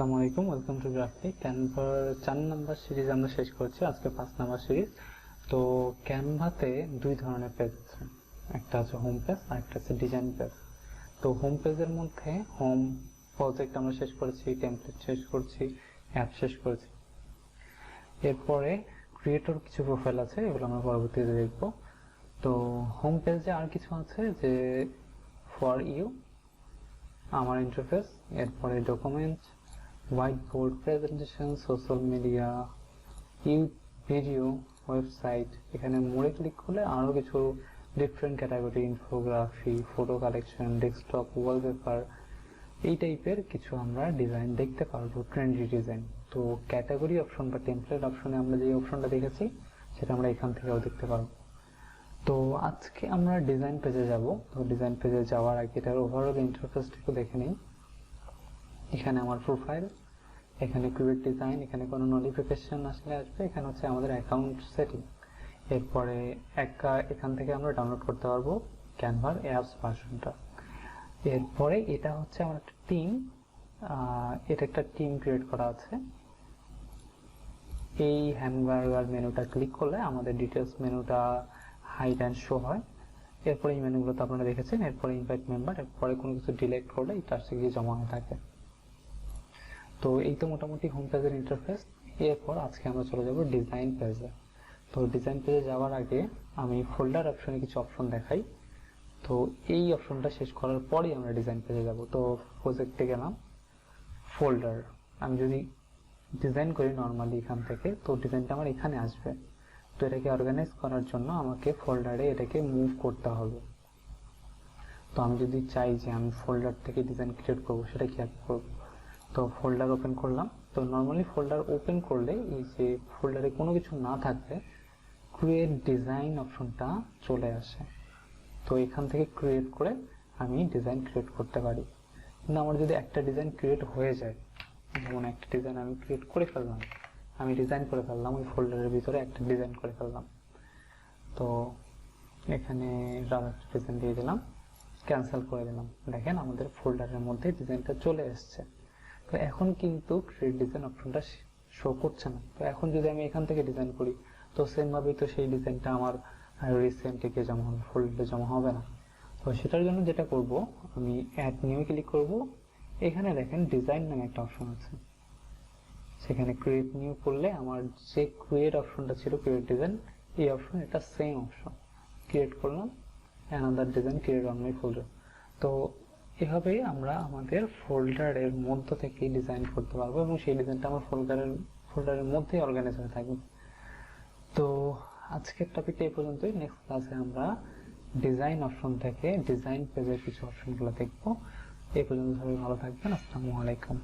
আসসালামু আলাইকুম, welcome to graphic. ক্যানভার 4 নাম্বার সিরিজ আমরা শেষ করছি, আজকে 5 নাম্বার সিরিজ। তো ক্যানভাতে দুই ধরনের পেজ আছে, একটা আছে হোম পেজ আর একটা আছে ডিজাইন পেজ। তো হোম পেজের মধ্যে হোম প্রজেক্ট আমরা শেষ করেছি, টেমপ্লেট শেষ করছি, অ্যাপ শেষ করেছি। এরপরে ক্রিয়েটর কিছু প্রোফাইল আছে, এগুলো আমরা পরবর্তীতে দেখব। তো হোম পেজে আর কিছু আছে যে ফর ইউ, আমার ইন্টারফেস, এরপরে document, white board, presentation, social media, video, website. এখানে মোড়ে ক্লিক করলে আরও কিছু different category, infography, photo collection, desktop, wallpaper, এই টাইপের কিছু আমরা ডিজাইন দেখতে পারবো, ট্রেন্ডি ডিজাইন। তো ক্যাটাগরি অপশন বা টেমপ্লেট অপশনে আমরা যে অপশনটা দেখেছি সেটা আমরা এখান থেকেও দেখতে পারবো। তো আজকে আমরা ডিজাইন পেজে যাব। তো ডিজাইন পেজে যাওয়ার আগে এটার ওভারঅল ইন্টারফেসটা একটু দেখে নিই। এখানে আমার প্রোফাইল, এখানে ক্রিয়েট ডিজাইন, এখানে কোনো নোটিফিকেশন আসলে আসবে, এখানে হচ্ছে আমাদের অ্যাকাউন্ট সেটিং। এরপরে এখান থেকে আমরা ডাউনলোড করতে পারবো ক্যানভার অ্যাপস ভার্সনটা। এরপরে এটা হচ্ছে আমার একটা টিম, এটা একটা টিম ক্রিয়েট করা আছে। এই হ্যামবার্গার মেনুটা ক্লিক করলে আমাদের ডিটেলস মেনুটা হাইড অ্যান্ড শো হয়। এরপরে এই মেনুগুলো তো আপনারা দেখেছেন। এরপরে ইনভাইট মেম্বার, এরপরে কোনো কিছু ডিলেক্ট করলে এটা গিয়ে জমা হয়ে থাকে। তো এই তো মোটামুটি হোম পেজের ইন্টারফেস। এরপর আজকে আমরা চলে যাব ডিজাইন পেজে। তো ডিজাইন পেজে যাওয়ার আগে আমি ফোল্ডার অপশনে কিছু অপশন দেখাই। তো এই অপশনটা শেষ করার পরেই আমরা ডিজাইন পেজে যাব। তো প্রজেক্টে গেলাম, ফোল্ডার। আমি যদি ডিজাইন করি নর্মালি এখান থেকে, তো ডিজাইনটা আমার এখানে আসবে। তো এটাকে অর্গানাইজ করার জন্য আমাকে ফোল্ডারে এটাকে মুভ করতে হবে। তো আমি যদি চাই যে আমি ফোল্ডার থেকে ডিজাইন ক্রিয়েট করবো, সেটা কি করবো? তো ফোল্ডার ওপেন করলাম। তো নর্মালি ফোল্ডার ওপেন করলে এই যে ফোল্ডারে কোনো কিছু না থাকলে ক্রিয়েট ডিজাইন অপশনটা চলে আসে। তো এখান থেকে ক্রিয়েট করে আমি ডিজাইন ক্রিয়েট করতে পারি। কিন্তু আমার যদি একটা ডিজাইন ক্রিয়েট হয়ে যায়, যেমন একটা ডিজাইন আমি ক্রিয়েট করে ফেললাম, আমি ডিজাইন করে ফেললাম, ওই ফোল্ডারের ভিতরে একটা ডিজাইন করে ফেললাম। তো এখানে একটা ডিজাইন দিয়ে দিলাম, ক্যান্সেল করে দিলাম। দেখেন আমাদের ফোল্ডারের মধ্যে ডিজাইনটা চলে এসছে। তো এখন কিন্তু ক্রিয়েট ডিজাইন অপশনটা শো করছে না। তো এখন যদি আমি এখান থেকে ডিজাইন করি, তো সেম ভাবেই তো সেই ডিজাইনটা আমার রিসেন্টলি জমা হবে, ফোল্ডারে জমা হবে না। তো সেটার জন্য যেটা করব, আমি অ্যাড নিউ ক্লিক করব। এখানে দেখেন ডিজাইন নামে একটা অপশন আছে, সেখানে ক্রিয়েট নিউ করলে আমার যে ক্রিয়েট অপশনটা ছিল, ক্রিয়েট ডিজাইন, এই অপশন, এটা সেম অপশন। ক্রিয়েট করলাম, another design create on my folder. তো এভাবেই আমরা আমাদের ফোল্ডারের মধ্য থেকে ডিজাইন করতে পারবো এবং সেই ডিজাইনটা আমার ফোল্ডারের মধ্যেই অর্গানাইজ হয়ে থাকবে। তো আজকের টপিকটা এই পর্যন্তই। নেক্সট ক্লাসে আমরা ডিজাইন অপশন থেকে ডিজাইন পেজের কিছু অপশনগুলো দেখবো। এই পর্যন্ত সবাই ভালো থাকবেন। আসসালামু আলাইকুম।